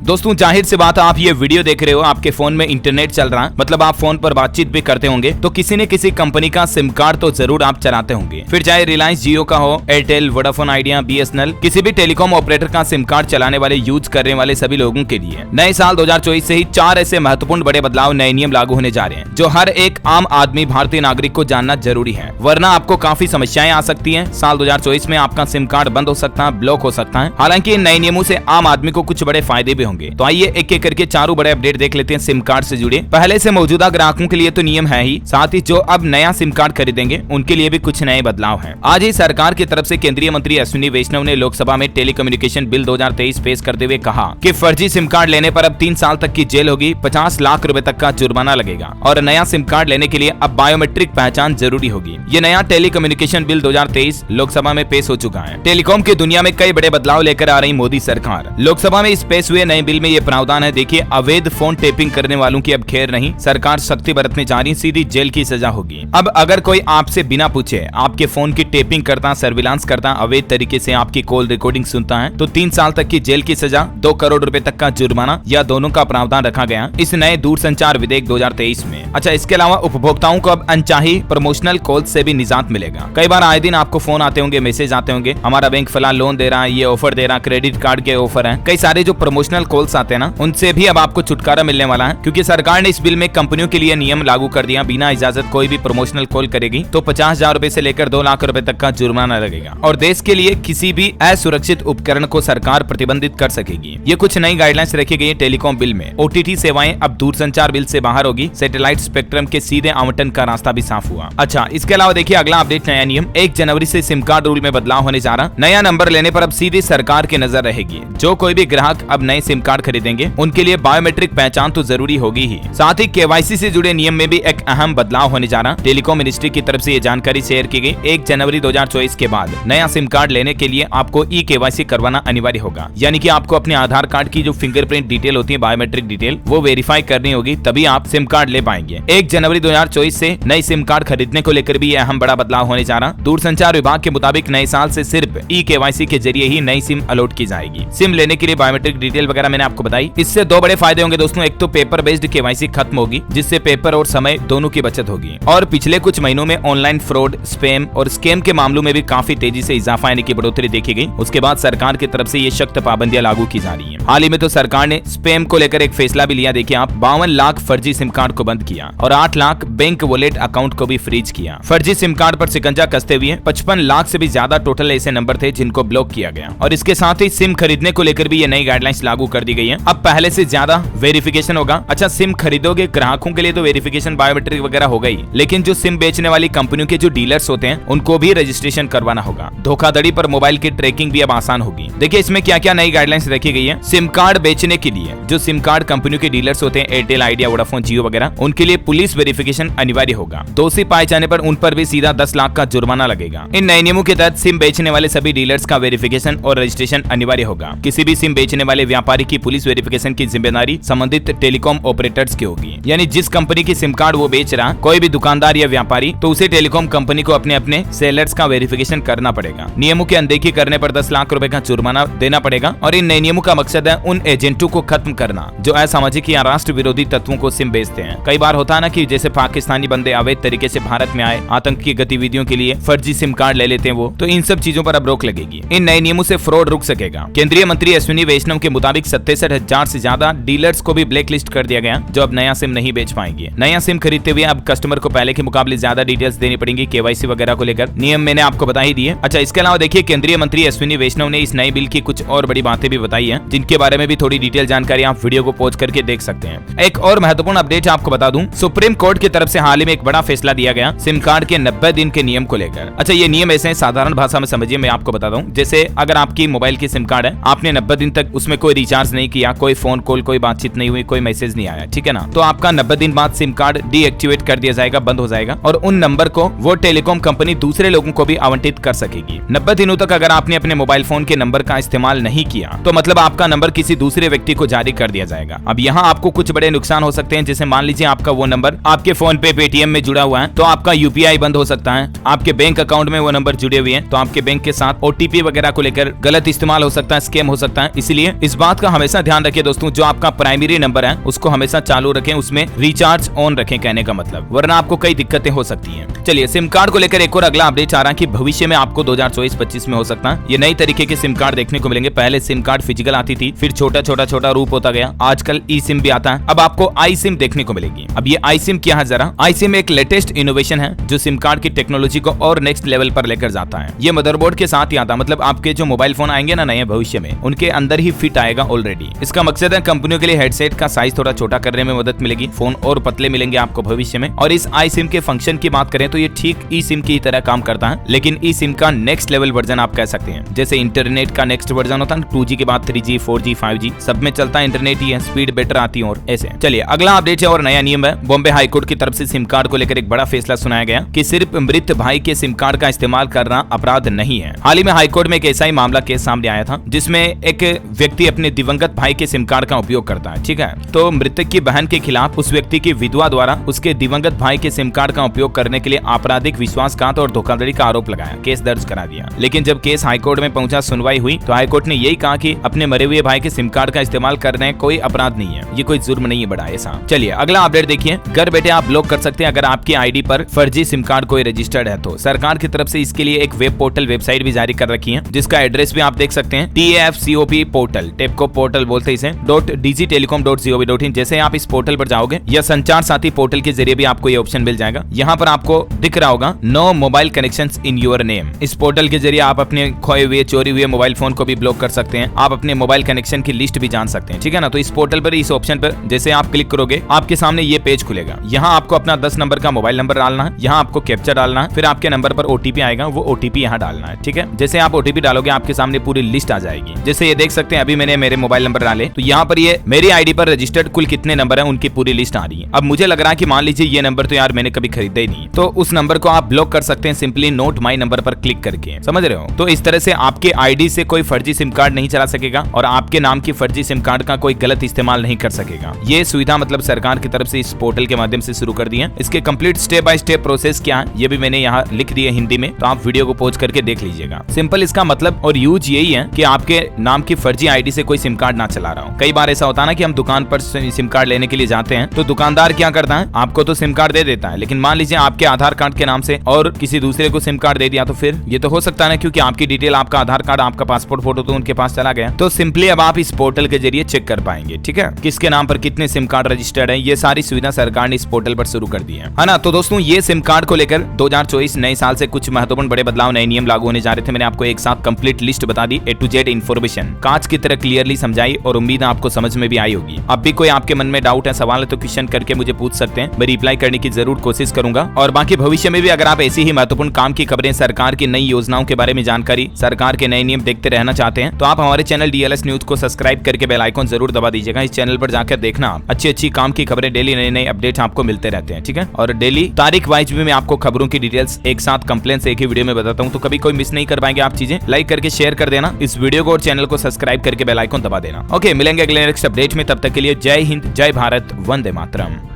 दोस्तों जाहिर सी बात, आप ये वीडियो देख रहे हो, आपके फोन में इंटरनेट चल रहा है, मतलब आप फोन पर बातचीत भी करते होंगे, तो किसी न किसी कंपनी का सिम कार्ड तो जरूर आप चलाते होंगे। फिर चाहे रिलायंस जियो का हो, एयरटेल, वोडाफोन आइडिया, बीएसएनएल, किसी भी टेलीकॉम ऑपरेटर का सिम कार्ड चलाने वाले, यूज करने वाले सभी लोगों के लिए नए साल 2024 से ही 4 ऐसे महत्वपूर्ण बड़े बदलाव, नए नियम लागू होने जा रहे हैं, जो हर एक आम आदमी, भारतीय नागरिक को जानना जरूरी है, वरना आपको काफी समस्याएं आ सकती हैं। साल 2024 में आपका सिम कार्ड बंद हो सकता है, ब्लॉक हो सकता है। हालांकि इन नए नियमों से आम आदमी को कुछ बड़े फायदे भी होंगे। तो आइए एक एक करके चारों बड़े अपडेट देख लेते हैं सिम कार्ड से जुड़े। पहले से मौजूदा ग्राहकों के लिए तो नियम है ही, साथ ही जो अब नया सिम कार्ड खरीदेंगे उनके लिए भी कुछ नए बदलाव हैं। आज ही सरकार की तरफ से केंद्रीय मंत्री अश्विनी वैष्णव ने लोकसभा में टेलीकम्युनिकेशन बिल 2023 पेश करते हुए कहा कि फर्जी सिम कार्ड लेने पर अब 3 साल तक की जेल होगी, 50 लाख रुपए तक का जुर्माना लगेगा और नया सिम कार्ड लेने के लिए अब बायोमेट्रिक पहचान जरूरी होगी। ये नया टेलीकम्युनिकेशन बिल 2023 लोकसभा में पेश हो चुका है। टेलीकॉम की दुनिया में कई बड़े बदलाव लेकर आ रही मोदी सरकार। लोकसभा में इस पेश हुए नए बिल में ये प्रावधान है। देखिए, अवैध फोन टेपिंग करने वालों की अब खैर नहीं, सरकार सख्ती बरतने जा रही, सीधी जेल की सजा होगी। अब अगर कोई आपसे बिना पूछे आपके फोन की टेपिंग करता, सर्विलांस करता, अवैध तरीके से आपकी कॉल रिकॉर्डिंग सुनता है तो 3 साल तक की जेल की सजा, 2 करोड़ रुपए तक का जुर्माना या दोनों का प्रावधान रखा गया इस नए दूरसंचार विधेयक 2023 में। अच्छा, इसके अलावा उपभोक्ताओं को अब अनचाही प्रमोशनल कॉल से भी निजात मिलेगा। कई बार आए दिन आपको फोन आते होंगे, मैसेज आते होंगे, हमारा बैंक फला लोन दे रहा है, ये ऑफर दे रहा है, क्रेडिट कार्ड के ऑफर है। कई सारे जो प्रमोशनल कॉल्स आते हैं ना, उनसे भी अब आपको छुटकारा मिलने वाला है, क्योंकि सरकार ने इस बिल में कंपनियों के लिए नियम लागू कर दिया। बिना इजाजत कोई भी प्रमोशनल कॉल करेगी तो 50,000 रुपए से लेकर 2 लाख रुपए तक का जुर्माना लगेगा और देश के लिए किसी भी असुरक्षित उपकरण को सरकार प्रतिबंधित कर सकेगी। ये कुछ नई गाइडलाइंस रखी गई है टेलीकॉम बिल में। ओटीटी सेवाएं अब दूरसंचार बिल से बाहर होगी। सैटेलाइट स्पेक्ट्रम के सीधे आवंटन का रास्ता भी साफ हुआ। अच्छा, इसके अलावा देखिए अगला अपडेट, नया नियम 1 जनवरी से सिम कार्ड रूल में बदलाव होने जा रहा। नया नंबर लेने पर अब सीधी सरकार की नजर रहेगी। जो कोई भी ग्राहक अब नए सिम कार्ड खरीदेंगे उनके लिए बायोमेट्रिक पहचान तो जरूरी होगी ही, साथ ही केवाईसी से जुड़े नियम में भी एक अहम बदलाव होने जा रहा। टेलीकॉम मिनिस्ट्री की तरफ से ये जानकारी शेयर की गई। 1 जनवरी 2024 के बाद नया सिम कार्ड लेने के लिए आपको ई केवाईसी करवाना अनिवार्य होगा, यानी कि आपको अपने आधार कार्ड की जो फिंगरप्रिंट डिटेल होती है, बायोमेट्रिक डिटेल, वो वेरीफाई करनी होगी, तभी आप सिम कार्ड ले पाएंगे। 1 जनवरी 2024 से नई सिम कार्ड खरीदने को लेकर भी यह अहम बड़ा बदलाव होने जा रहा। दूरसंचार विभाग के मुताबिक नए साल से सिर्फ ई केवाईसी के जरिए ही नई सिम अलॉट की जाएगी। सिम लेने के लिए बायोमेट्रिक डिटेल वगैरह मैंने आपको बताई। इससे 2 बड़े फायदे होंगे दोस्तों। एक तो पेपर बेस्ड केवाईसी खत्म होगी, जिससे पेपर और समय दोनों की बचत होगी, और पिछले कुछ महीनों में ऑनलाइन फ्रॉड, स्पैम और स्कैम के मामलों में भी काफी तेजी से इजाफा यानी कि बढ़ोतरी देखी गई। उसके बाद सरकार की तरफ से ये सख्त पाबंदियां लागू की जा रही हैं। हाल ही में तो सरकार ने स्पैम को लेकर एक फैसला भी लिया। देखिए आप, 52 लाख फर्जी सिम कार्ड को बंद किया और 8 लाख बैंक वॉलेट अकाउंट को भी फ्रीज किया। फर्जी सिम कार्ड पर शिकंजा कसते हुए 55 लाख से भी ज्यादा टोटल ऐसे नंबर थे जिनको ब्लॉक किया गया। और इसके साथ ही सिम खरीदने को लेकर भी ये नई गाइडलाइंस लागू कर दी गई है। अब पहले से ज्यादा वेरिफिकेशन होगा। अच्छा, सिम खरीदोगे ग्राहकों के लिए तो वेरिफिकेशन, बायोमेट्रिक वगैरह हो गई, लेकिन जो सिम बेचने वाली कंपनियों के जो डीलर्स होते हैं उनको भी रजिस्ट्रेशन करवाना होगा। धोखाधड़ी पर मोबाइल की ट्रैकिंग भी अब आसान होगी। देखिए इसमें क्या क्या नई गाइडलाइंस रखी गई है। सिम कार्ड बेचने के लिए जो सिम कार्ड कंपनियों के डीलर्स होते हैं, एयरटेल, आइडिया, वोडाफोन, जियो वगैरह, उनके लिए पुलिस वेरिफिकेशन अनिवार्य होगा। दोषी पाए जाने पर उन पर भी सीधा 10 लाख का जुर्माना लगेगा। इन नए नियमों के तहत सिम बेचने वाले सभी डीलर्स का वेरिफिकेशन और रजिस्ट्रेशन अनिवार्य होगा। किसी भी सिम बेचने वाले व्यापारी की पुलिस वेरिफिकेशन की जिम्मेदारी संबंधित टेलीकॉम ऑपरेटर्स की होगी। यानी जिस कंपनी की सिम कार्ड वो बेच रहा, कोई भी दुकानदार या व्यापारी, तो उसे टेलीकॉम कंपनी को अपने अपने सेलर्स का वेरिफिकेशन करना पड़ेगा। नियमों की अनदेखी करने पर 10 लाख रुपए का जुर्माना देना पड़ेगा। और इन नए नियमों का मकसद है उन एजेंटों को खत्म करना जो असामाजिक या राष्ट्र विरोधी तत्वों को सिम बेचते हैं। कई बार होता है ना कि जैसे पाकिस्तानी बंदे अवैध तरीके से भारत में आए, आतंक की गतिविधियों के लिए फर्जी सिम कार्ड ले लेते हैं वो, तो इन सब चीजों पर अब रोक लगेगी। इन नए नियमों से फ्रॉड रुक सकेगा। केंद्रीय मंत्री अश्विनी वैष्णव के मुताबिक 67,000 से ज्यादा डीलर्स को भी ब्लैक लिस्ट कर दिया गया जो अब नया सिम नहीं बेच पाएंगे। नया सिम खरीदते हुए अब कस्टमर को पहले के मुकाबले ज्यादा डिटेल्स देनी पड़ेंगी। केवाईसी वगैरह को लेकर नियम मैंने आपको बता ही दिए। अच्छा, इसके अलावा देखिए केंद्रीय मंत्री अश्विनी वैष्णव ने इस नए बिल की कुछ और बड़ी बातें भी बताई है, जिनके बारे में भी थोड़ी डिटेल जानकारी आप वीडियो को पॉज करके देख सकते हैं। एक और महत्वपूर्ण अपडेट आपको बता दूं, सुप्रीम कोर्ट की तरफ से हाल ही में एक बड़ा फैसला दिया गया सिम कार्ड के 90 दिन के नियम को लेकर। अच्छा, ये नियम ऐसे साधारण भाषा में समझिए, मैं आपको बताता हूँ। जैसे अगर आपकी मोबाइल की सिम कार्ड है, आपने 90 दिन तक उसमें कोई रिचार्ज नहीं किया, कोई फोन कॉल, कोई बातचीत नहीं हुई, कोई मैसेज नहीं आया, ठीक है ना, तो आपका 90 दिन बाद सिम कार्ड डीएक्टिवेट कर दिया जाएगा, बंद हो जाएगा, और उन नंबर को वो टेलीकॉम कंपनी दूसरे लोगों को भी आवंटित कर सकेगी। 90 दिनों तक अगर आपने अपने मोबाइल फोन के नंबर का इस्तेमाल नहीं किया तो मतलब आपका नंबर किसी दूसरे व्यक्ति को जारी कर दिया जाएगा। अब यहाँ आपको कुछ बड़े नुकसान हो सकते हैं। जैसे मान लीजिए आपका वो नंबर आपके फोन पे, पेटीएम में जुड़ा हुआ है, तो आपका यूपीआई बंद हो सकता है। आपके बैंक अकाउंट में वो नंबर जुड़े हुए हैं, तो आपके बैंक के साथ ओटीपी वगैरह को लेकर गलत इस्तेमाल हो सकता है, स्कैम हो सकता है। इसलिए इस बात का हमेशा ध्यान रखिए दोस्तों, जो आपका प्राइमरी नंबर है उसको हमेशा चालू रखें, उसमें रिचार्ज ऑन रखें, कहने का मतलब, वरना आपको कई दिक्कतें हो सकती हैं। चलिए सिम कार्ड को लेकर एक और अगला अपडेट आ रहा है कि भविष्य में आपको 2024-25 में हो सकता है ये नई तरीके के सिम कार्ड देखने को मिलेंगे। पहले सिम कार्ड फिजिकल आती थी, फिर छोटा रूप होता गया, आजकल ई सिम भी आता है, अब आपको आई सिम देखने को मिलेगी। अब ये आई सिम क्या है जरा? आई सिम एक लेटेस्ट इनोवेशन है जो सिम कार्ड की टेक्नोलॉजी को और नेक्स्ट लेवल पर लेकर जाता है। ये मदरबोर्ड के साथ ही आता, मतलब आपके जो मोबाइल फोन आएंगे ना नए भविष्य में, उनके अंदर ही फिट आएगा ऑलरेडी। इसका मकसद है कंपनियों के लिए हेडसेट का साइज थोड़ा छोटा करने में मदद मिलेगी, फोन और पतले मिलेंगे आपको भविष्य में। और इस आई सिम के फंक्शन की बात करें तो ये ठीक ई सिम की तरह काम करता है, लेकिन ई सिम का नेक्स्ट लेवल वर्जन आप कह सकते हैं। जैसे इंटरनेट का नेक्स्ट वर्जन होता है 2G के बाद 3G 4G 5G सब में चलता है इंटरनेट ही है, स्पीड बेटर आती है और ऐसे। चलिए अगला अपडेट है और नया नियम है। बॉम्बे हाईकोर्ट की तरफ से सिम कार्ड को लेकर एक बड़ा फैसला सुनाया गया कि सिर्फ मृत भाई के सिम कार्ड का इस्तेमाल करना अपराध नहीं है। हाल ही में हाईकोर्ट में एक ऐसा ही मामला केस सामने आया था जिसमें एक व्यक्ति अपने दिवंगत भाई के सिम कार्ड का उपयोग करता है, ठीक है। तो मृतक की बहन के खिलाफ उस व्यक्ति की विधवा द्वारा उसके दिवंगत भाई के सिम कार्ड का उपयोग करने के लिए आपराधिक विश्वासघात और धोखाधड़ी का आरोप लगाया, केस दर्ज करा दिया। लेकिन जब केस हाईकोर्ट में पहुंचा, सुनवाई हुई, तो हाईकोर्ट ने यही कहा कि अपने मरे हुए भाई के सिम कार्ड का इस्तेमाल करने कोई अपराध नहीं है, ये कोई जुर्म नहीं है बड़ा ऐसा। चलिए अगला अपडेट देखिए। घर बैठे आप ब्लॉक कर सकते हैं अगर आपकी आईडी पर फर्जी सिम कार्ड कोई रजिस्टर्ड है तो। सरकार की तरफ से इसके लिए एक वेब पोर्टल वेबसाइट भी जारी कर रखी है, जिसका एड्रेस भी आप देख सकते हैं, TAFCOP पोर्टल, टेपको पोर्टल बोलते हैं इसे, .digitelecom.gov.in। जैसे आप इस पोर्टल पर जाओगे या संचार साथी पोर्टल के जरिए भी आपको ये ऑप्शन मिल जाएगा। यहाँ पर आपको दिख रहा होगा no mobile connections in your name. इस पोर्टल के जरिए आप अपने खोए हुए चोरी हुए मोबाइल फोन को भी ब्लॉक कर सकते हैं, आप अपने मोबाइल कनेक्शन की लिस्ट भी जान सकते हैं, ठीक है ना। तो इस पोर्टल पर इस ऑप्शन पर जैसे आप क्लिक करोगे आपके सामने ये पेज खुलेगा। यहाँ आपको अपना 10 नंबर का मोबाइल नंबर डालना है, यहाँ आपको कैप्चा डालना है, फिर आपके नंबर पर OTP आएगा, वो OTP यहाँ डालना है, ठीक है। जैसे आप OTP डालोगे आपके सामने पूरी लिस्ट आ जाएगी। जैसे ये देख सकते हैं अभी मैंने मेरे मोबाइल नंबर डाले, तो यहाँ पर ये मेरी आईडी पर रजिस्टर्ड कुल कितने नंबर है उनकी पूरी लिस्ट आ रही है। अब मुझे लग रहा है कि मान लीजिए ये नंबर तो यार मैंने कभी खरीदा ही नहीं, तो उस नंबर को आप ब्लॉक कर सकते हैं सिंपली नोट माई नंबर पर क्लिक करके, समझ रहे हो। तो इस तरह से आपके आईडी से कोई फर्जी सिम कार्ड नहीं चला सकेगा और आपके नाम की फर्जी सिम कार्ड का कोई गलत इस्तेमाल नहीं कर सकेगा। ये सुविधा मतलब सरकार की तरफ से इस पोर्टल के माध्यम से शुरू कर दी है। इसके complete step by step process क्या है ये भी मैंने यहाँ लिख दिया हिंदी में, तो आप वीडियो को पॉज करके देख लीजिएगा। सिंपल इसका मतलब और यूज यही है कि आपके नाम की फर्जी आईडी से कोई सिम कार्ड ना चला रहा हो। कई बार ऐसा होता है ना कि हम दुकान पर सिम कार्ड लेने के लिए जाते हैं तो दुकानदार क्या करता है, आपको तो सिम कार्ड दे देता है, लेकिन मान लीजिए आपके आधार कार्ड के नाम से और किसी दूसरे को सिम कार्ड दे दिया, तो फिर ये तो हो सकता है ना, क्योंकि आपकी डिटेल, आपका आधार कार्ड, आपका पासपोर्ट फोटो तो उनके पास चला गया। तो सिंपली अब आप इस पोर्टल के जरिए चेक कर पाएंगे, ठीक है, किसके नाम पर कितने सिम कार्ड रजिस्टर्ड है। ये सारी सुविधा सरकार ने इस पोर्टल पर शुरू कर दी है ना। तो दोस्तों ये सिम कार्ड को लेकर 2024 नए साल से कुछ महत्वपूर्ण बड़े बदलाव, नए नियम लागू होने जा रहे थे। मैंने आपको एक साथ कंप्लीट लिस्ट बता दी, A to Z इन्फॉर्मेशन कांच की तरह क्लियरली समझाई और उम्मीद है आपको समझ में भी आई होगी। अब भी कोई आपके मन में डाउट है, सवाल है तो क्वेश्चन करके मुझे पूछ सकते हैं, मैं रिप्लाई करने की जरूर कोशिश करूंगा। और बाकी भविष्य में भी अगर आप ऐसी ही महत्वपूर्ण काम की खबरें, सरकार की नई योजनाओं के बारे में जानकारी, सरकार के नए नियम देखते रहना चाहते हैं तो आप हमारे चैनल DLS न्यूज को सब्सक्राइब करके बेल आइकन जरूर दबा दीजिएगा। इस चैनल पर जाकर देखना अच्छी काम की खबरें, डेली नए नए अपडेट आपको मिलते रहते हैं, ठीक है। और डेली तारीख वाइज भी मैं आपको खबरों की डिटेल्स एक साथ कंप्लेन से एक ही वीडियो में बताता हूँ, तो कभी कोई मिस नहीं कर पाएंगे आप चीजें। लाइक करके शेयर कर देना इस वीडियो को और चैनल को सब्सक्राइब करके बेल आइकन दबा देना। ओके, मिलेंगे अगले नेक्स्ट अपडेट में, तब तक के लिए जय हिंद, जय भारत, वंदे मातरम।